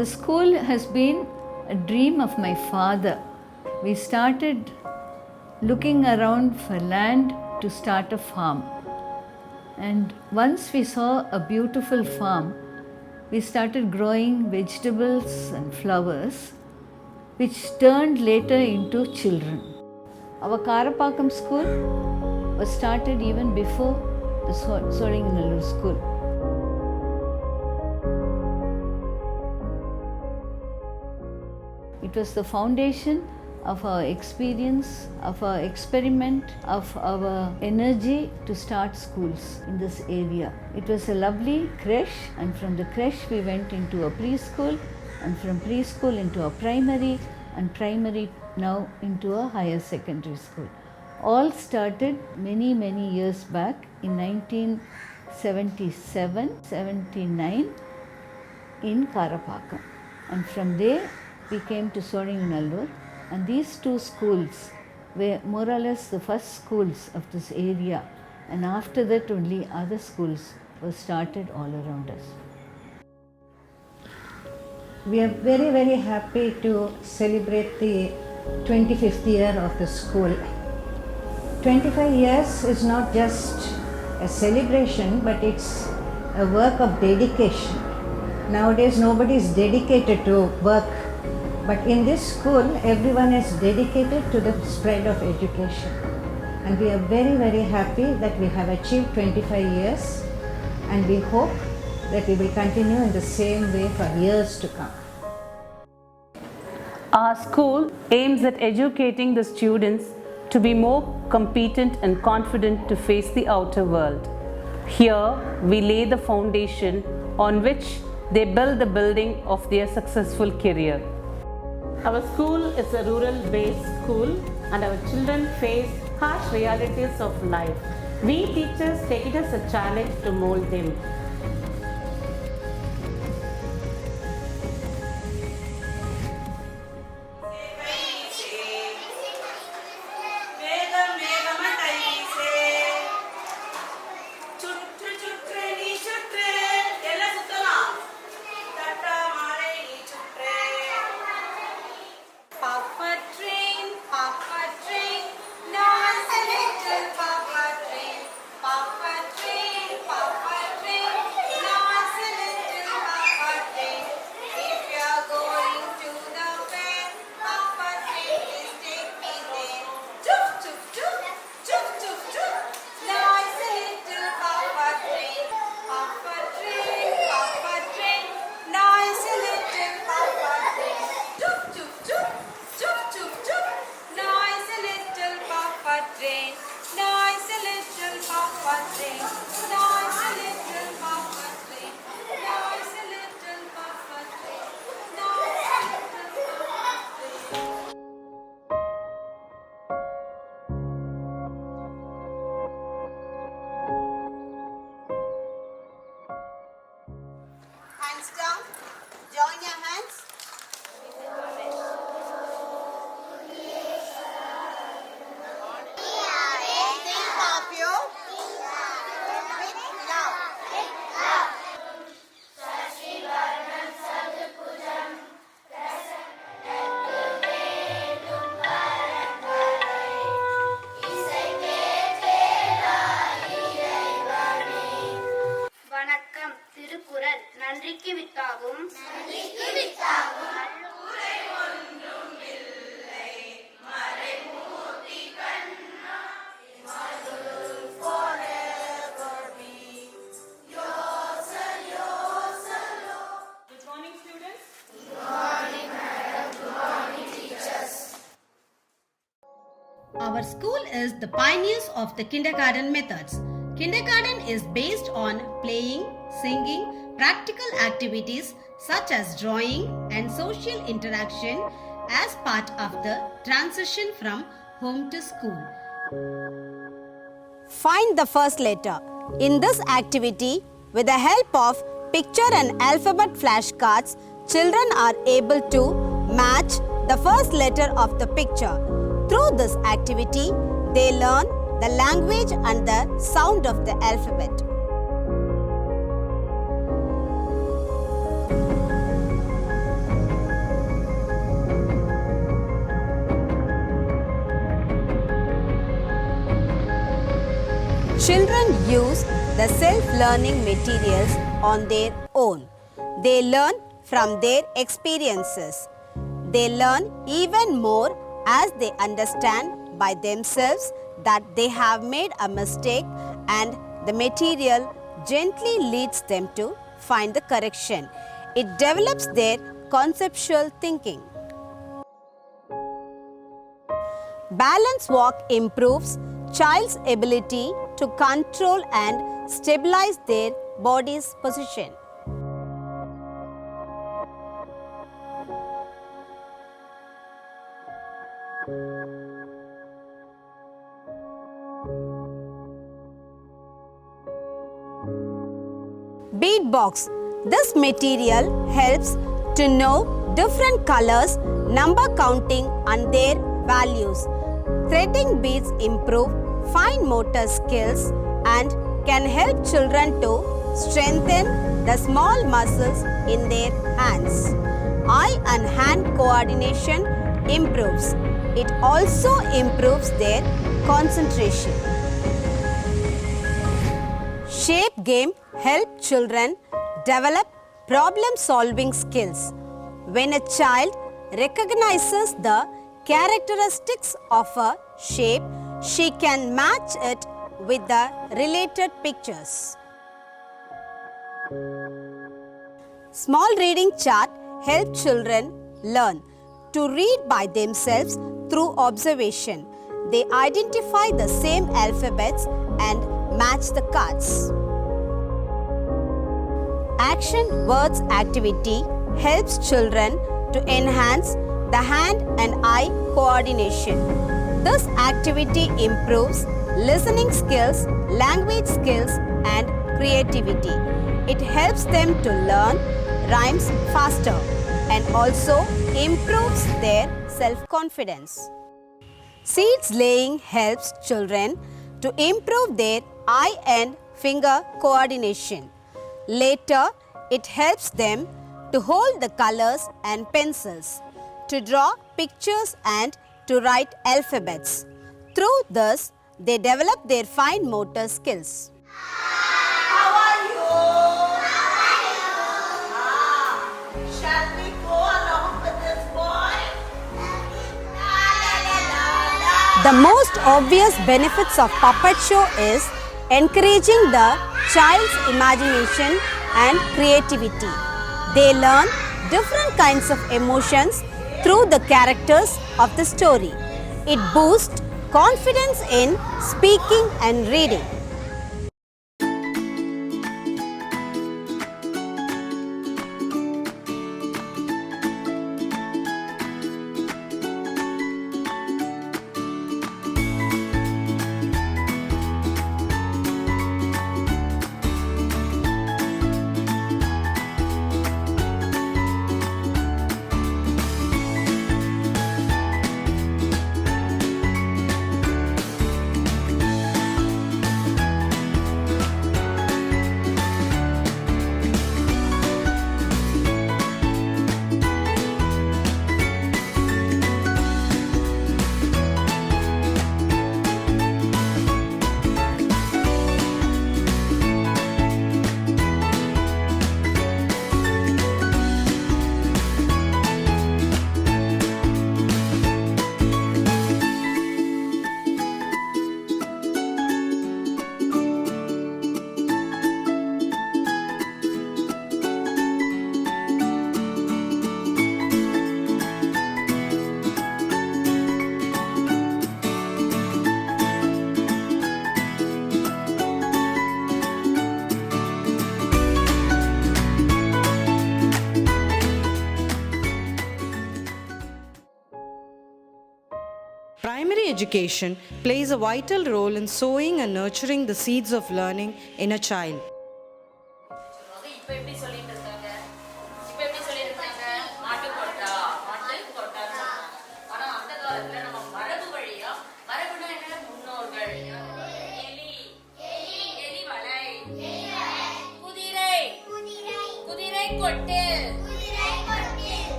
The school has been a dream of my father. We started looking around for land to start a farm. And once we saw a beautiful farm, we started growing vegetables and flowers, which turned later into children. Our Karapakam school was started even before the Solinganallur school. It was the foundation of our experience, of our experiment, of our energy to start schools in this area. It was a lovely creche, and from the creche we went into a preschool, and from preschool into a primary, and primary now into a higher secondary school. All started many years back in 1977-79 in Karapakam, and from there we came to Solinganallur. And these two schools were more or less the first schools of this area, and after that only other schools were started all around us. We are very happy to celebrate the 25th year of the school. 25 years is not just a celebration, but it's a work of dedication. Nowadays nobody is dedicated to work. But in this school, everyone is dedicated to the spread of education. And we are very happy that we have achieved 25 years, and we hope that we will continue in the same way for years to come. Our school aims at educating the students to be more competent and confident to face the outer world. Here, we lay the foundation on which they build the building of their successful career. Our school is a rural-based school, and our children face harsh realities of life. We teachers take it as a challenge to mold them. Hands down, join your hands. Think of you with love. வணக்கம். Thirukkural நன்றிக்கு வித்தாகும் Good morning, students. Our school is the pioneers of the kindergarten methods. Kindergarten is based on playing, singing, practical activities such as drawing and social interaction as part of the transition from home to school. Find the first letter. In this activity, with the help of picture and alphabet flashcards, children are able to match the first letter of the picture. Through this activity, they learn the language and the sound of the alphabet. Children use the self-learning materials on their own. They learn from their experiences. They learn even more as they understand by themselves that they have made a mistake, and the material gently leads them to find the correction. It develops their conceptual thinking. Balance walk improves child's ability to control and stabilize their body's position. Beadbox. This material helps to know different colors, number counting and their values. Threading beads improve fine motor skills and can help children to strengthen the small muscles in their hands. Eye and hand coordination improves. It also improves their concentration. Shape game help children develop problem-solving skills. When a child recognizes the characteristics of a shape, she can match it with the related pictures. Small reading chart help children learn to read by themselves through observation. They identify the same alphabets and match the cards. Action words activity helps children to enhance the hand and eye coordination. This activity improves listening skills, language skills, and creativity. It helps them to learn rhymes faster and also improves their self-confidence. Seeds laying helps children to improve their eye and finger coordination. Later, it helps them to hold the colors and pencils, to draw pictures and to write alphabets. Through this, they develop their fine motor skills. How are you? Shall we go along with this boy? The most obvious benefits of puppet show is encouraging the child's imagination and creativity. They learn different kinds of emotions through the characters of the story. It boosts confidence in speaking and reading. Primary education plays a vital role in sowing and nurturing the seeds of learning in a child.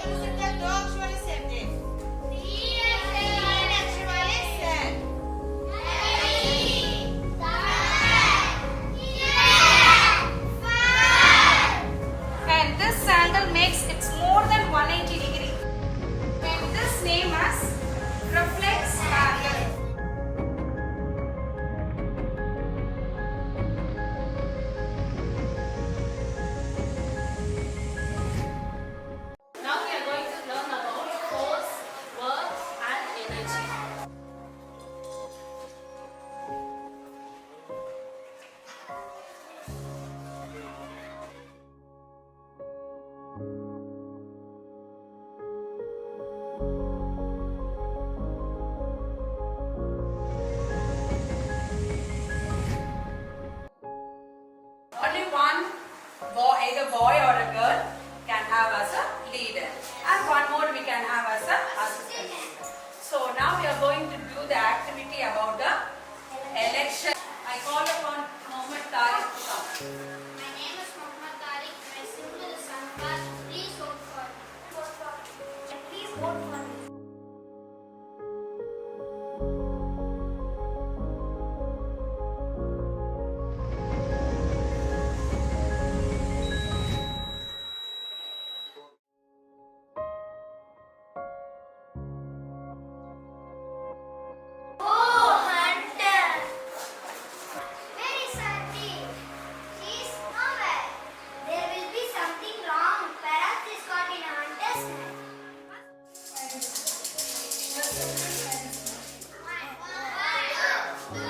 Musical dogs were ascended. Only one boy, either boy or a girl, can have as a leader, and one more we can have as a assistant leader. So now we are going to do the activity about the election. I call upon Mohammed Tariq to come. My name is Mohammed Tariq. My symbol is sunflower. Please vote for me. Please vote for me. Oh, Hunter! Where is her team? She is nowhere. There will be something wrong. Perhaps she's got in a hunter's net. One, two,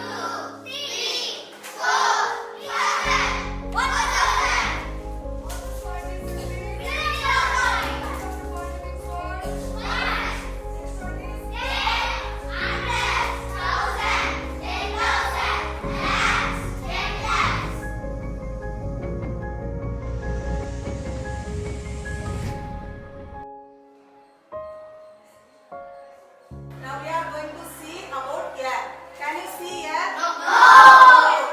three, 4, 5. What was that? Now we are going to see about air. Can you see air? No.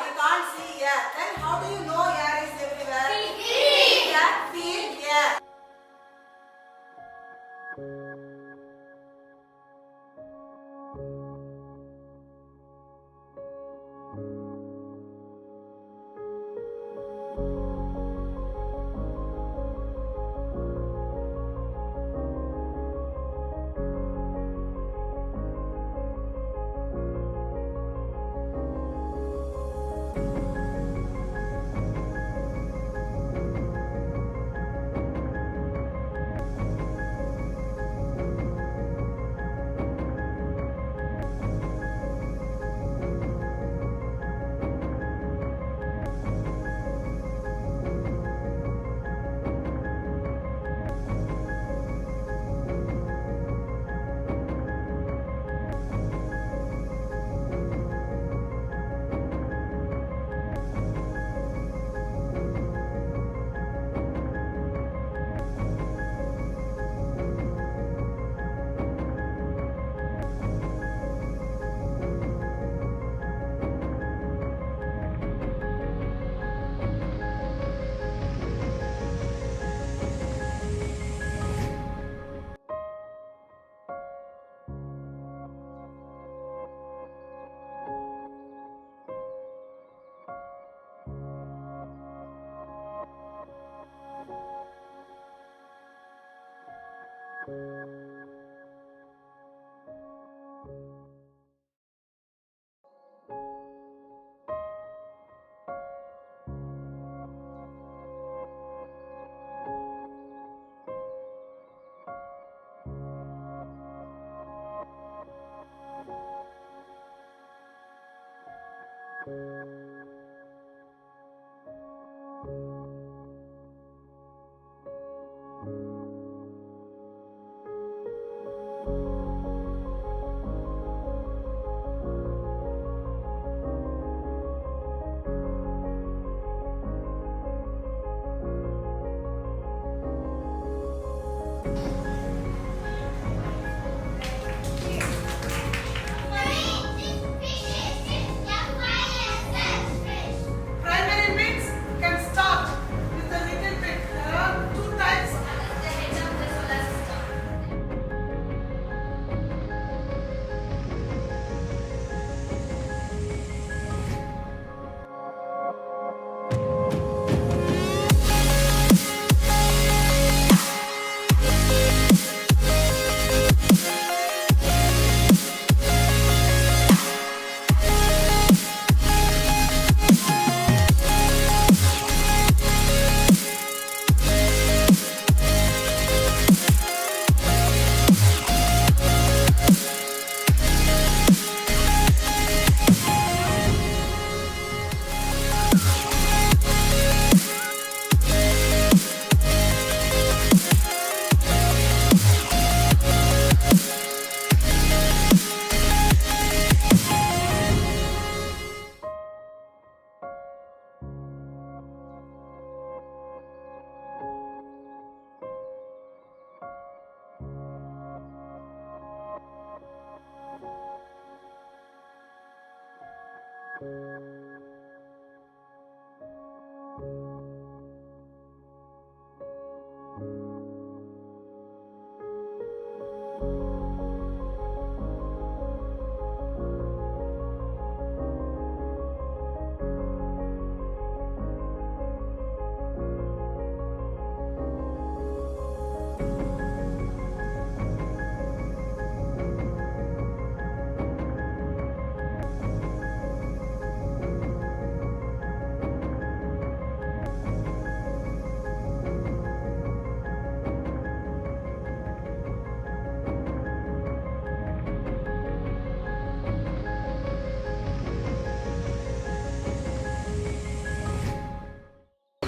You can't see air. Then how do you know air is everywhere? Feel air.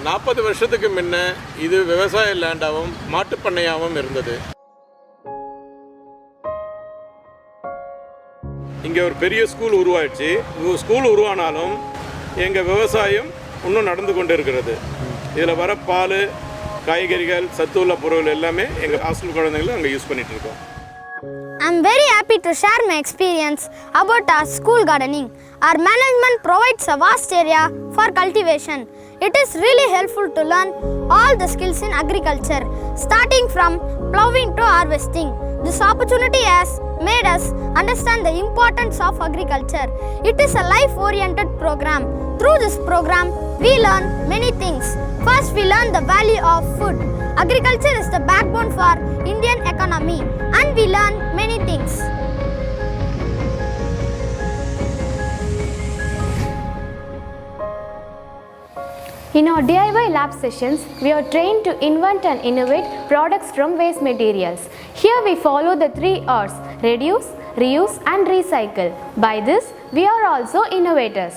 நாற்பது வருஷத்துக்கு முன்ன இது விவசாய லேண்டாகவும் மாட்டுப் பண்ணையாகவும் இருந்தது. இங்கே ஒரு பெரிய school உருவாயிடுச்சு. School உருவானாலும் எங்கள் விவசாயம் இன்னும் நடந்து கொண்டு இருக்கிறது. இதில் வர பால், காய்கறிகள், சத்துள்ள பொருள் எல்லாமே எங்கள் ஹாஸ்டல் குழந்தைங்களும் அங்கே யூஸ் பண்ணிகிட்டு இருக்கோம். I'm very happy to share my experience about our school gardening. Our management provides a vast area for cultivation. It is really helpful to learn all the skills in agriculture, starting from plowing to harvesting. This opportunity has made us understand the importance of agriculture. It is a life-oriented program. Through this program, we learn many things. First, we learn the value of food. Agriculture is the backbone for Indian economy, and we learn many things. In our DIY lab sessions, we are trained to invent and innovate products from waste materials. Here we follow the 3 R's: reduce, reuse and recycle. By this, we are also innovators.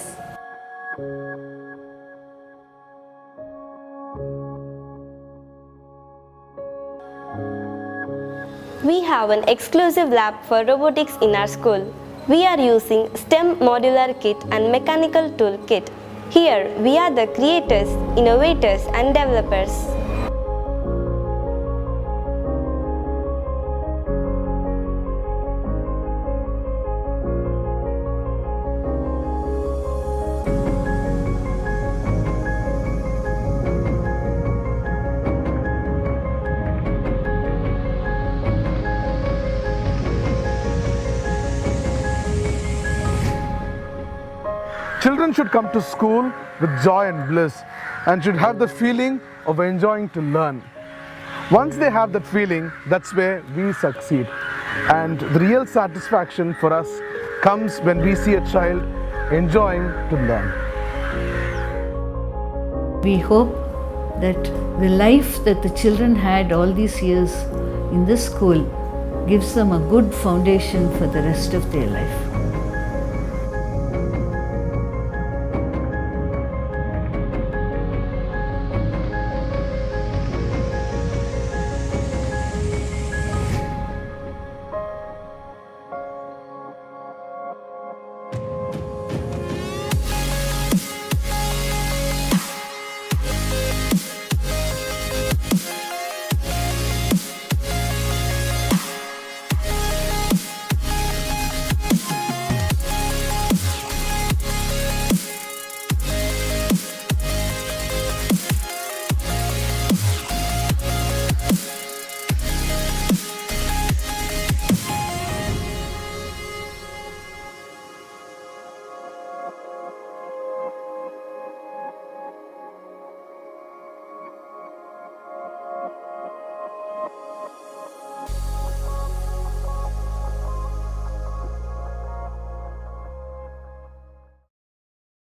We have an exclusive lab for robotics in our school. We are using STEM modular kit and mechanical tool kit. Here, we are the creators, innovators and developers. Children should come to school with joy and bliss and should have the feeling of enjoying to learn. Once they have that feeling, that's where we succeed. And the real satisfaction for us comes when we see a child enjoying to learn. We hope that the life that the children had all these years in this school gives them a good foundation for the rest of their life.